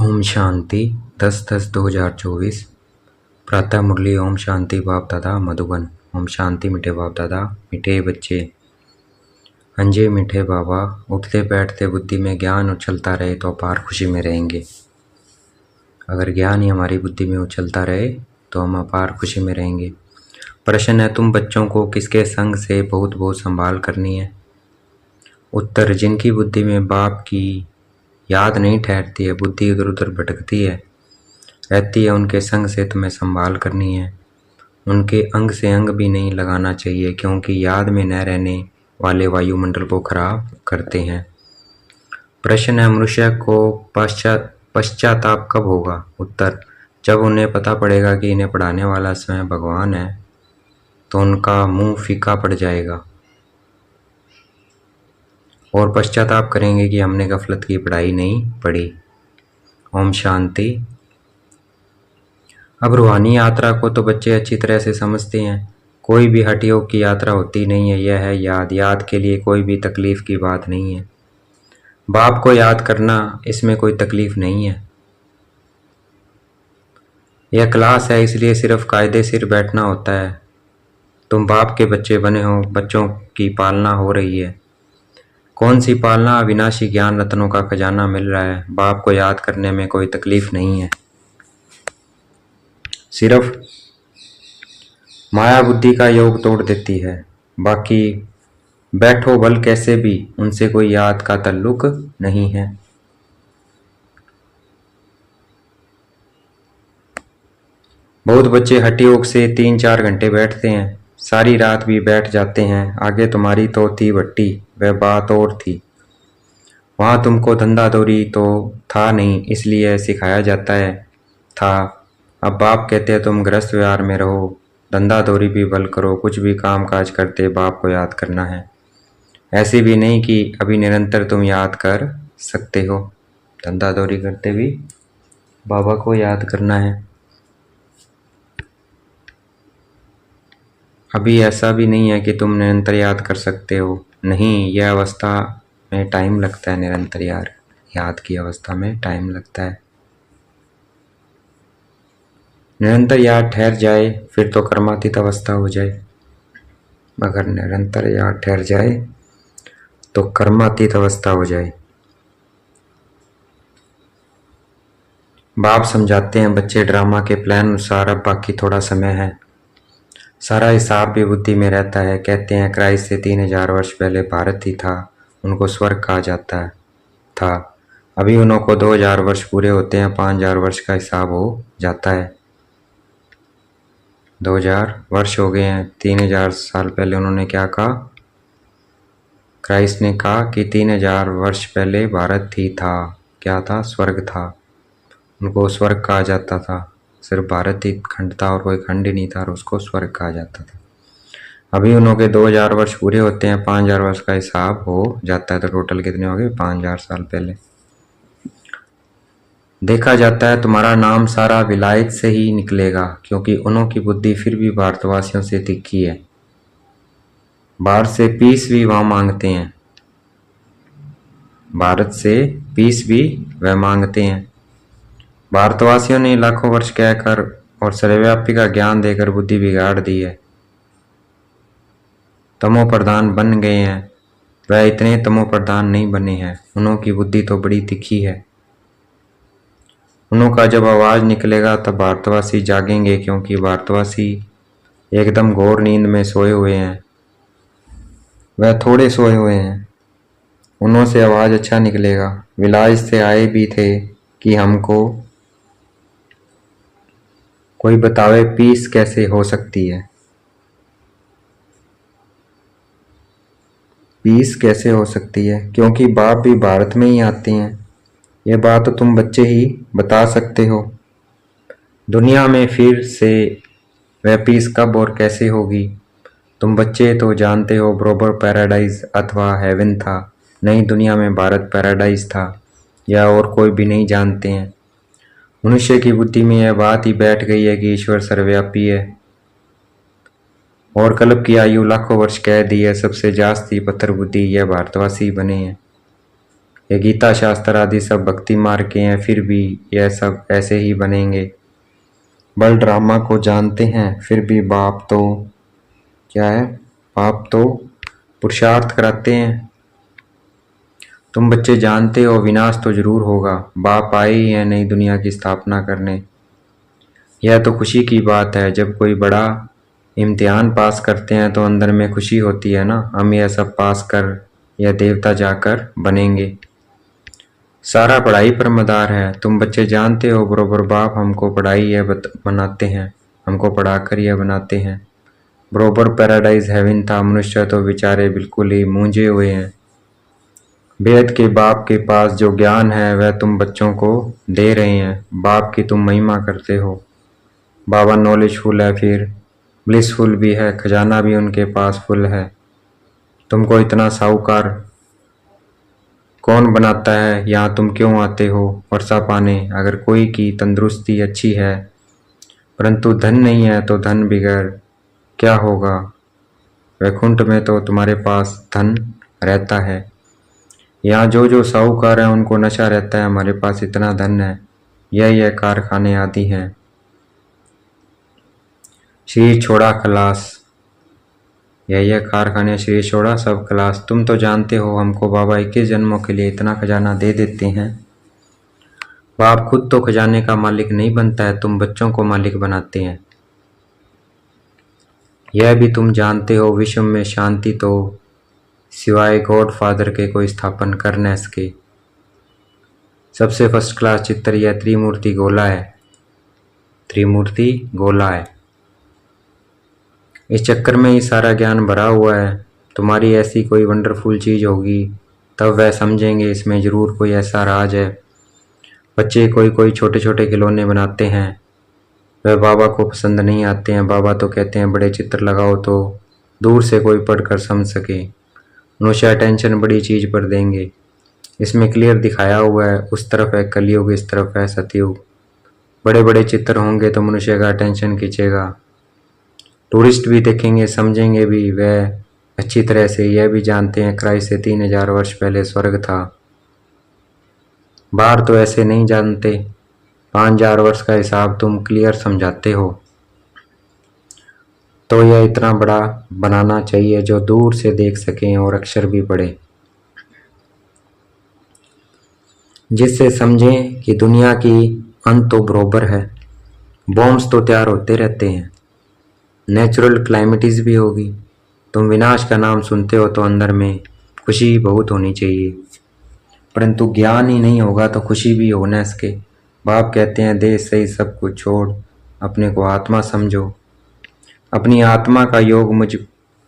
ओम शांति 10/10/2024 प्रातः मुरली। ओम शांति बाप दादा मधुबन। ओम शांति मीठे बाप दादा, मीठे बच्चे, अंजे मीठे बाबा। उठते बैठते बुद्धि में ज्ञान उछलता रहे तो अपार खुशी में रहेंगे। अगर ज्ञान ही हमारी बुद्धि में उछलता रहे तो हम अपार खुशी में रहेंगे। प्रश्न है, तुम बच्चों को किसके संग से बहुत बहुत संभाल करनी है? उत्तर, जिनकी बुद्धि में बाप की याद नहीं ठहरती है, बुद्धि इधर उधर भटकती है रहती है, उनके संग से तुम्हें संभाल करनी है। उनके अंग से अंग भी नहीं लगाना चाहिए, क्योंकि याद में न रहने वाले वायुमंडल को खराब करते हैं। प्रश्न है, मनुष्य को पश्चाताप कब होगा? उत्तर, जब उन्हें पता पड़ेगा कि इन्हें पढ़ाने वाला स्वयं भगवान है, तो उनका मुंह फीका पड़ जाएगा और पश्चाताप करेंगे कि हमने गफलत की पढ़ाई नहीं पढ़ी। ओम शांति। अब रूहानी यात्रा को तो बच्चे अच्छी तरह से समझते हैं। कोई भी हठ योग की यात्रा होती नहीं है। यह है याद। याद के लिए कोई भी तकलीफ की बात नहीं है। बाप को याद करना, इसमें कोई तकलीफ नहीं है। यह क्लास है, इसलिए सिर्फ कायदे सिर बैठना होता है। तुम बाप के बच्चे बने हो, बच्चों की पालना हो रही है। कौन सी पालना? अविनाशी ज्ञान रत्नों का खजाना मिल रहा है। बाप को याद करने में कोई तकलीफ नहीं है। सिर्फ माया बुद्धि का योग तोड़ देती है। बाकी बैठो बल कैसे भी, उनसे कोई याद का ताल्लुक नहीं है। बहुत बच्चे हठ योग से 3-4 घंटे बैठते हैं, सारी रात भी बैठ जाते हैं। आगे तुम्हारी तो थी भट्टी, वह बात और थी। वहां तुमको धंधा दौरी तो था नहीं, इसलिए सिखाया जाता है था। अब बाप कहते हैं तुम गृहस्थ व्यवहार में रहो, धंधा दौरी भी बल करो, कुछ भी काम काज करते बाप को याद करना है। ऐसे भी नहीं कि अभी निरंतर तुम याद कर सकते हो, धंधा दौरी करते भी बाबा को याद करना है। अभी ऐसा भी नहीं है कि तुम निरंतर याद कर सकते हो। नहीं, यह अवस्था में टाइम लगता है। निरंतर याद की अवस्था में टाइम लगता है। निरंतर याद ठहर जाए फिर तो कर्मातीत अवस्था हो जाए। अगर निरंतर याद ठहर जाए तो कर्मातीत अवस्था हो जाए। बाप समझाते हैं, बच्चे ड्रामा के प्लान अनुसार अब बाकी थोड़ा समय है। सारा हिसाब भी बुद्धि में रहता है। कहते हैं क्राइस्ट से 3000 वर्ष पहले भारत ही था, उनको स्वर्ग कहा जाता था। अभी उनको 2000 वर्ष पूरे होते हैं, 5000 वर्ष का हिसाब हो जाता है। 2000 वर्ष हो गए हैं। 3000 साल पहले उन्होंने क्या कहा? क्राइस्ट ने कहा कि 3000 वर्ष पहले भारत ही था। क्या था? स्वर्ग था। उनको स्वर्ग कहा जाता था। सिर्फ भारत ही खंड था और कोई खंड ही नहीं था, और उसको स्वर्ग कहा जाता था। अभी उनके 2000 वर्ष पूरे होते हैं, 5000 वर्ष का हिसाब हो जाता है। तो टोटल कितने हो गए? 5000 साल पहले। देखा जाता है तुम्हारा नाम सारा विलायत से ही निकलेगा, क्योंकि उन्हों की बुद्धि फिर भी भारतवासियों से तिखी है। भारत से पीस भी वह मांगते हैं। भारत से पीस भी वह मांगते हैं। भारतवासियों ने लाखों वर्ष कहकर और सर्वव्यापी का ज्ञान देकर बुद्धि बिगाड़ दी है। तमो प्रधान बन गए हैं। वह इतने तमो प्रधान नहीं बने हैं। उन्हों की बुद्धि तो बड़ी तिखी है। उन्हों का जब आवाज निकलेगा तब भारतवासी जागेंगे, क्योंकि भारतवासी एकदम घोर नींद में सोए हुए हैं। वह थोड़े सोए हुए हैं। उन्हों से आवाज अच्छा निकलेगा। विलायत से आए भी थे कि हमको कोई बतावे पीस कैसे हो सकती है, पीस कैसे हो सकती है, क्योंकि बाप भी भारत में ही आते हैं। यह बात तो तुम बच्चे ही बता सकते हो। दुनिया में फिर से वह पीस कब और कैसे होगी? तुम बच्चे तो जानते हो बरोबर पैराडाइज अथवा हेवन था। नई दुनिया में भारत पैराडाइज था, या और कोई भी नहीं जानते हैं। मनुष्य की बुद्धि में यह बात ही बैठ गई है कि ईश्वर सर्वव्यापी है और कल्प की आयु लाखों वर्ष कह दी है। सबसे जास्ती पत्थर बुद्धि यह भारतवासी बने हैं। ये गीता शास्त्र आदि सब भक्ति मार्ग के हैं, फिर भी यह सब ऐसे ही बनेंगे। बल ड्रामा को जानते हैं, फिर भी बाप तो क्या है, बाप तो पुरुषार्थ कराते हैं। तुम बच्चे जानते हो विनाश तो जरूर होगा, बाप आए ही हैं नई दुनिया की स्थापना करने। यह तो खुशी की बात है, जब कोई बड़ा इम्तिहान पास करते हैं तो अंदर में खुशी होती है ना, हम यह सब पास कर यह देवता जाकर बनेंगे। सारा पढ़ाई पर मदार है, तुम बच्चे जानते हो बरोबर बाप हमको पढ़ाई यह बनाते हैं, हमको पढ़ाकर यह बनाते हैं। बरोबर पैराडाइज हेवन था, मनुष्य तो बेचारे बिल्कुल ही मूंझे हुए हैं। वेद के बाप के पास जो ज्ञान है वह तुम बच्चों को दे रहे हैं, बाप की तुम महिमा करते हो। बाबा नॉलेजफुल है, फिर ब्लिसफुल भी है, खजाना भी उनके पास फुल है। तुमको इतना साहूकार कौन बनाता है, यहाँ तुम क्यों आते हो वर्षा पाने। अगर कोई की तंदुरुस्ती अच्छी है परंतु धन नहीं है तो धन बिगड़ क्या होगा। वैकुंठ में तो तुम्हारे पास धन रहता है, यहाँ जो जो साहूकार हैं उनको नशा रहता है, हमारे पास इतना धन है। यह कारखाने आदि हैं। शरीर छोड़ा खलास, यह कारखाने, शरीर छोड़ा सब खलास। तुम तो जानते हो हमको बाबा 21 जन्मों के लिए इतना खजाना दे देते हैं। बाप खुद तो खजाने का मालिक नहीं बनता है, तुम बच्चों को मालिक बनाते हैं। यह भी तुम जानते हो विश्व में शांति तो सिवाय गॉड फादर के कोई स्थापन कर न सके। सबसे फर्स्ट क्लास चित्र यह त्रिमूर्ति गोला है, त्रिमूर्ति गोला है। इस चक्कर में ही सारा ज्ञान भरा हुआ है। तुम्हारी ऐसी कोई वंडरफुल चीज़ होगी तब वह समझेंगे इसमें ज़रूर कोई ऐसा राज है। बच्चे कोई कोई छोटे छोटे खिलौने बनाते हैं, वह बाबा को पसंद नहीं आते हैं। बाबा तो कहते हैं बड़े चित्र लगाओ तो दूर से कोई पढ़कर समझ सके। मनुष्य अटेंशन बड़ी चीज़ पर देंगे। इसमें क्लियर दिखाया हुआ है, उस तरफ है कलयुग, इस तरफ है सतयुग। बड़े बड़े चित्र होंगे तो मनुष्य का अटेंशन खींचेगा। टूरिस्ट भी देखेंगे, समझेंगे भी। वह अच्छी तरह से यह भी जानते हैं क्राइस्ट से 3000 वर्ष पहले स्वर्ग था। बाहर तो ऐसे नहीं जानते। 5000 वर्ष का हिसाब तुम क्लियर समझाते हो, तो यह इतना बड़ा बनाना चाहिए जो दूर से देख सकें और अक्षर भी पढ़े, जिससे समझें कि दुनिया की अंत तो बरोबर है। बॉम्ब्स तो तैयार होते रहते हैं, नेचुरल क्लाइमेटीज भी होगी। तुम विनाश का नाम सुनते हो तो अंदर में खुशी बहुत होनी चाहिए, परंतु ज्ञान ही नहीं होगा तो खुशी भी हो न सके। बाप कहते हैं देश सही सब कुछ छोड़ अपने को आत्मा समझो, अपनी आत्मा का योग मुझ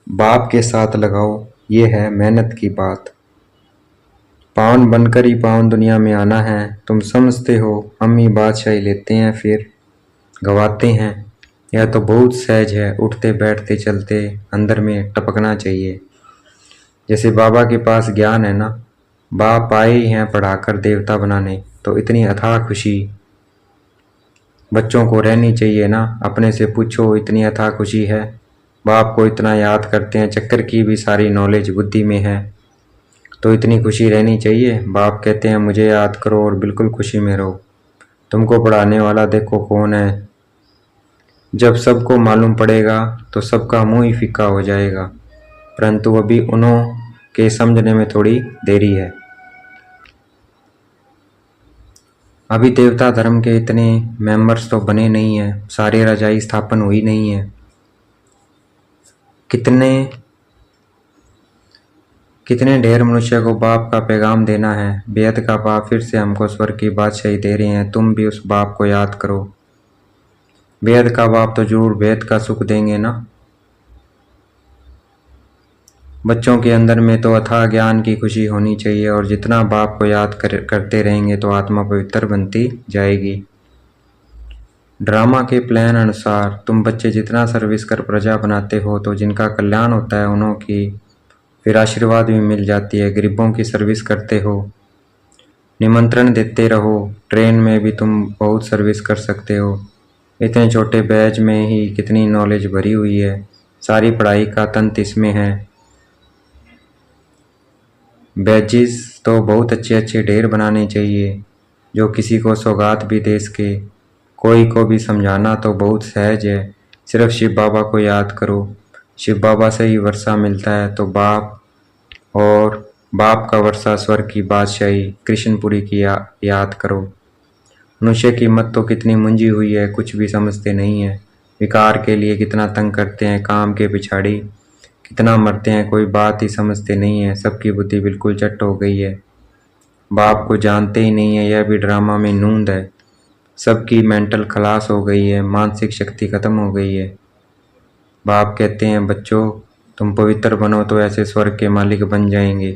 बाप के साथ लगाओ। ये है मेहनत की बात। पावन बनकर ही पावन दुनिया में आना है। तुम समझते हो हम ही बादशाही लेते हैं फिर गवाते हैं। यह तो बहुत सहज है, उठते बैठते चलते अंदर में टपकना चाहिए। जैसे बाबा के पास ज्ञान है ना, बाप आए ही हैं पढ़ाकर देवता बनाने, तो इतनी अथाह खुशी बच्चों को रहनी चाहिए ना। अपने से पूछो, इतनी अथाह खुशी है। बाप को इतना याद करते हैं, चक्कर की भी सारी नॉलेज बुद्धि में है, तो इतनी खुशी रहनी चाहिए। बाप कहते हैं मुझे याद करो और बिल्कुल खुशी में रहो। तुमको पढ़ाने वाला देखो कौन है। जब सबको मालूम पड़ेगा तो सबका मुंह ही फीका हो जाएगा, परंतु अभी उन्हों के समझने में थोड़ी देरी है। अभी देवता धर्म के इतने मेंबर्स तो बने नहीं हैं, सारी रजाई स्थापन हुई नहीं है। कितने ढेर मनुष्य को बाप का पैगाम देना है। बेहद का बाप फिर से हमको स्वर्ग की बादशाही दे रहे हैं, तुम भी उस बाप को याद करो। बेहद का बाप तो जरूर बेहद का सुख देंगे ना। बच्चों के अंदर में तो अथाह ज्ञान की खुशी होनी चाहिए, और जितना बाप को याद करते रहेंगे तो आत्मा पवित्र बनती जाएगी। ड्रामा के प्लान अनुसार तुम बच्चे जितना सर्विस कर प्रजा बनाते हो तो जिनका कल्याण होता है उन्हों की फिर आशीर्वाद भी मिल जाती है। गरीबों की सर्विस करते हो, निमंत्रण देते रहो। ट्रेन में भी तुम बहुत सर्विस कर सकते हो। इतने छोटे बैच में ही कितनी नॉलेज भरी हुई है, सारी पढ़ाई का तंत इसमें है। बैजेस तो बहुत अच्छे अच्छे ढेर बनाने चाहिए, जो किसी को सौगात भी दे सके। कोई को भी समझाना तो बहुत सहज है, सिर्फ शिव बाबा को याद करो। शिव बाबा से ही वर्षा मिलता है, तो और बाप का वर्षा स्वर्ग की बादशाही कृष्णपुरी की याद करो। मनुष्य की मत तो कितनी मुंजी हुई है, कुछ भी समझते नहीं है। विकार के लिए कितना तंग करते हैं, काम के पिछाड़ी कितना मरते हैं, कोई बात ही समझते नहीं है। सबकी बुद्धि बिल्कुल चट हो गई है, बाप को जानते ही नहीं है, यह भी ड्रामा में नूंद है। सबकी मेंटल खलास हो गई है, मानसिक शक्ति खत्म हो गई है। बाप कहते हैं बच्चों, तुम पवित्र बनो तो ऐसे स्वर्ग के मालिक बन जाएंगे,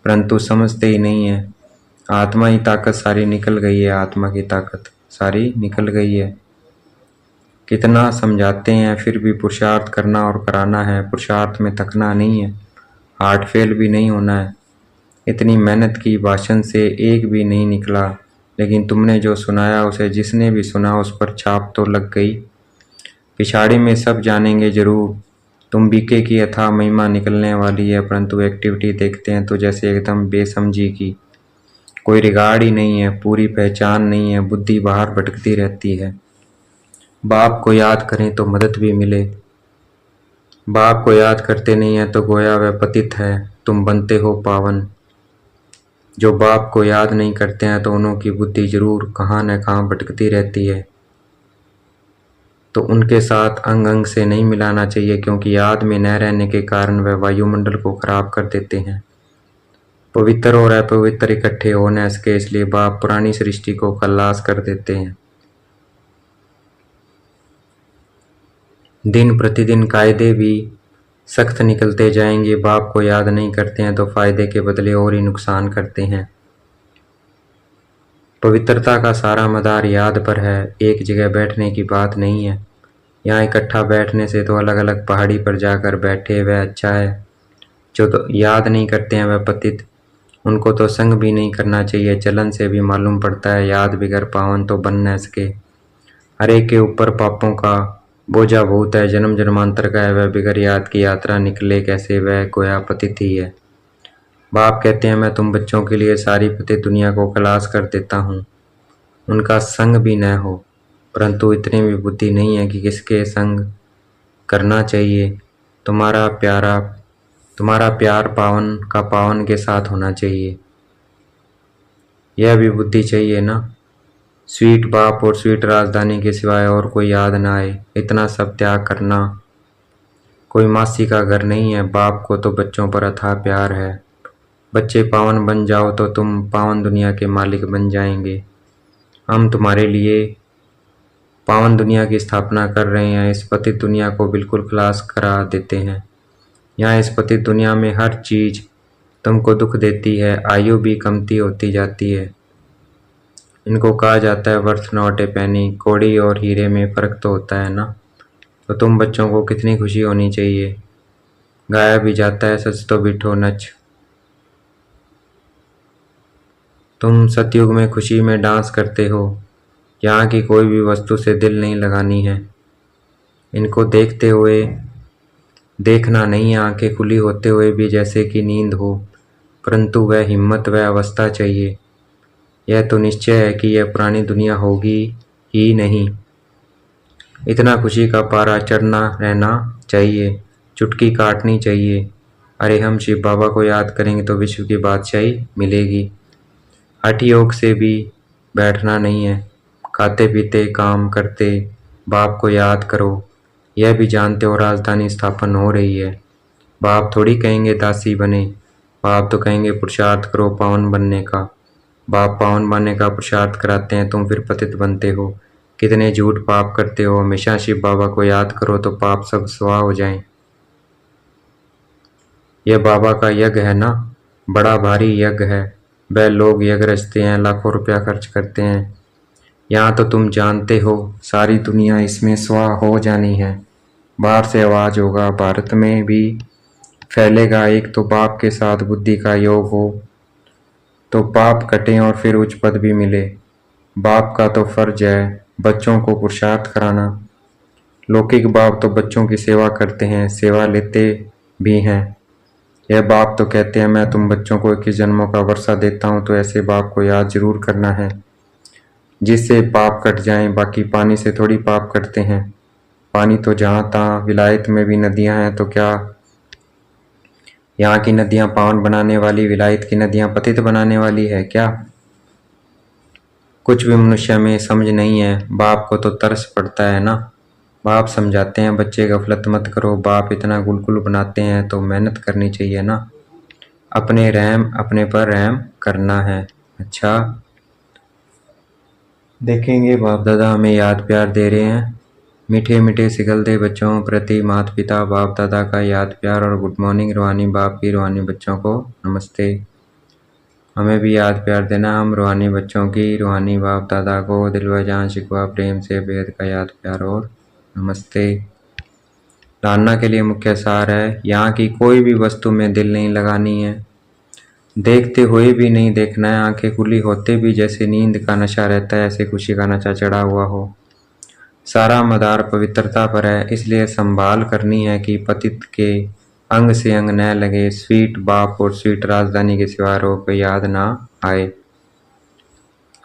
परंतु समझते ही नहीं है। आत्मा ही ताकत सारी निकल गई है, आत्मा की ताकत सारी निकल गई है। कितना समझाते हैं, फिर भी पुरुषार्थ करना और कराना है। पुरुषार्थ में थकना नहीं है, हार्ट फेल भी नहीं होना है। इतनी मेहनत की, भाषण से एक भी नहीं निकला, लेकिन तुमने जो सुनाया उसे जिसने भी सुना उस पर छाप तो लग गई। पिछाड़ी में सब जानेंगे जरूर, तुम बीके की अथाह महिमा निकलने वाली है, परंतु एक्टिविटी देखते हैं तो जैसे एकदम बेसमझी की, कोई रिगार्ड ही नहीं है, पूरी पहचान नहीं है, बुद्धि बाहर भटकती रहती है। बाप को याद करें तो मदद भी मिले, बाप को याद करते नहीं है तो गोया वह पतित है, तुम बनते हो पावन। जो बाप को याद नहीं करते हैं तो उन्हों की बुद्धि जरूर कहाँ न कहाँ भटकती रहती है, तो उनके साथ अंग अंग से नहीं मिलाना चाहिए, क्योंकि याद में न रहने के कारण वह वायुमंडल को खराब कर देते हैं। पवित्र और अपवित्र इकट्ठे हो न सके, इसलिए बाप पुरानी सृष्टि को खल्लास कर देते हैं। दिन प्रतिदिन कायदे भी सख्त निकलते जाएंगे, बाप को याद नहीं करते हैं तो फायदे के बदले और ही नुकसान करते हैं। पवित्रता का सारा मदार याद पर है, एक जगह बैठने की बात नहीं है। यहाँ इकट्ठा बैठने से तो अलग अलग पहाड़ी पर जाकर बैठे वह अच्छा है। जो तो याद नहीं करते हैं वह पतित, उनको तो संग भी नहीं करना चाहिए। चलन से भी मालूम पड़ता है, याद बिगर पावन तो बन न सके। हरे के ऊपर पापों का बोझा बहुत है, जन्म जन्मांतर का है, वह बिगर याद की यात्रा निकले कैसे, वह गोया पतित ही है। बाप कहते हैं मैं तुम बच्चों के लिए सारी पतित दुनिया को खलास कर देता हूँ, उनका संग भी न हो, परंतु इतनी भी बुद्धि नहीं है कि किसके संग करना चाहिए। तुम्हारा प्यार पावन का पावन के साथ होना चाहिए, यह भी बुद्धि चाहिए ना। स्वीट बाप और स्वीट राजधानी के सिवाय और कोई याद ना आए, इतना सब त्याग करना। कोई मासी का घर नहीं है, बाप को तो बच्चों पर अथाह प्यार है। बच्चे पावन बन जाओ तो तुम पावन दुनिया के मालिक बन जाएंगे। हम तुम्हारे लिए पावन दुनिया की स्थापना कर रहे हैं, इस पतित दुनिया को बिल्कुल खलास करा देते हैं। यहाँ इस पतित दुनिया में हर चीज तुमको दुख देती है, आयु भी कमती होती जाती है। इनको कहा जाता है वर्थ नॉट ए पेनी, कौड़ी और हीरे में फर्क तो होता है ना। तो तुम बच्चों को कितनी खुशी होनी चाहिए। गाया भी जाता है सच तो बिठो नच। तुम सतयुग में खुशी में डांस करते हो, यहाँ की कोई भी वस्तु से दिल नहीं लगानी है। इनको देखते हुए देखना नहीं है, आंखें खुली होते हुए भी जैसे कि नींद हो, परंतु वह हिम्मत वह अवस्था चाहिए। यह तो निश्चय है कि यह पुरानी दुनिया होगी ही नहीं। इतना खुशी का पारा चढ़ना रहना चाहिए, चुटकी काटनी चाहिए। अरे हम शिव बाबा को याद करेंगे तो विश्व की बादशाही मिलेगी। हठ योग से भी बैठना नहीं है, खाते पीते काम करते बाप को याद करो। यह भी जानते हो राजधानी स्थापन हो रही है। बाप थोड़ी कहेंगे दासी बने, बाप तो कहेंगे पुरुषार्थ करो पावन बनने का। बाप पावन बनने का पुरुषार्थ कराते हैं, तुम फिर पतित बनते हो। कितने झूठ पाप करते हो। हमेशा शिव बाबा को याद करो तो पाप सब स्वाह हो जाएं। यह बाबा का यज्ञ है ना, बड़ा भारी यज्ञ है। वह लोग यज्ञ रचते हैं, लाखों रुपया खर्च करते हैं। यहाँ तो तुम जानते हो सारी दुनिया इसमें स्वाह हो जानी है। बाहर से आवाज होगा, भारत में भी फैलेगा। एक तो बाप के साथ बुद्धि का योग हो तो पाप कटें और फिर उच्च पद भी मिले। बाप का तो फर्ज है बच्चों को पुरुषार्थ कराना। लौकिक बाप तो बच्चों की सेवा करते हैं, सेवा लेते भी हैं। यह बाप तो कहते हैं मैं तुम बच्चों को 21 जन्मों का वर्षा देता हूँ, तो ऐसे बाप को याद जरूर करना है जिससे पाप कट जाएं। बाकी पानी से थोड़ी पाप कटते हैं। पानी तो जहाँ तहाँ विलायत में भी नदियाँ हैं, तो क्या यहाँ की नदियाँ पावन बनाने वाली, विलायत की नदियाँ पतित बनाने वाली है क्या? कुछ भी मनुष्य में समझ नहीं है। बाप को तो तरस पड़ता है ना। बाप समझाते हैं बच्चे गफलत मत करो, बाप इतना गुलगुल बनाते हैं तो मेहनत करनी चाहिए ना। अपने पर रहम करना है। अच्छा, देखेंगे बाप दादा हमें याद प्यार दे रहे हैं। मीठे मीठे सिखलते बच्चों प्रति माता पिता बाप दादा का याद प्यार और गुड मॉर्निंग। रूहानी बाप की रूहानी बच्चों को नमस्ते। हमें भी याद प्यार देना। हम रूहानी बच्चों की रूहानी बाप दादा को दिल व जान शिकवा प्रेम से बेहद का याद प्यार और नमस्ते। जानना के लिए मुख्य सार है, यहाँ की कोई भी वस्तु में दिल नहीं लगानी है। देखते हुए भी नहीं देखना है। आंखें खुली होते भी जैसे नींद का नशा रहता है, ऐसे खुशी का नशा चढ़ा हुआ हो। सारा मदार पवित्रता पर है, इसलिए संभाल करनी है कि पतित के अंग से अंग न लगे। स्वीट बाप और स्वीट राजधानी के सिवा रोग पे याद ना आए।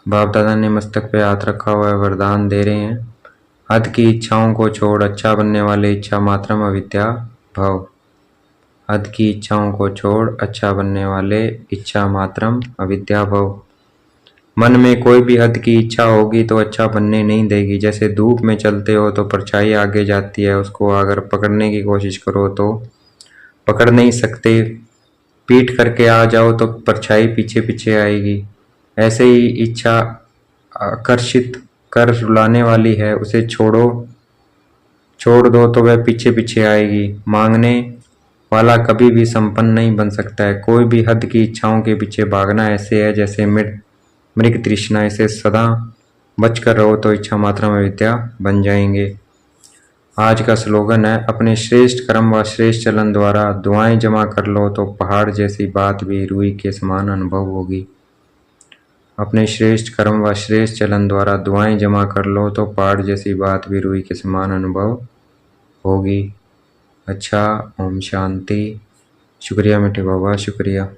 बाप दादा ने मस्तक पे हाथ रखा हुआ है, वरदान दे रहे हैं। हद की इच्छाओं को छोड़ अच्छा बनने वाले इच्छा मात्रम अविद्या भव। हद की इच्छाओं को छोड़ अच्छा बनने वाले इच्छा मात्रम अविद्या भव। मन में कोई भी हद की इच्छा होगी तो अच्छा बनने नहीं देगी। जैसे धूप में चलते हो तो परछाई आगे जाती है, उसको अगर पकड़ने की कोशिश करो तो पकड़ नहीं सकते। पीट करके आ जाओ तो परछाई पीछे पीछे आएगी। ऐसे ही इच्छा आकर्षित कर रुलाने वाली है, उसे छोड़ दो तो वह पीछे पीछे आएगी। मांगने वाला कभी भी संपन्न नहीं बन सकता है। कोई भी हद की इच्छाओं के पीछे भागना ऐसे है जैसे मृग तृष्णा। इसे सदा बचकर रहो तो इच्छा मात्रा में विद्या बन जाएंगे। आज का स्लोगन है, अपने श्रेष्ठ कर्म व श्रेष्ठ चलन द्वारा दुआएं जमा कर लो तो पहाड़ जैसी बात भी रूई के समान अनुभव होगी। अपने श्रेष्ठ कर्म व श्रेष्ठ चलन द्वारा दुआएं जमा कर लो तो पहाड़ जैसी बात भी रूई के समान अनुभव होगी। अच्छा, ओम शांति। शुक्रिया मीठे बाबा, शुक्रिया।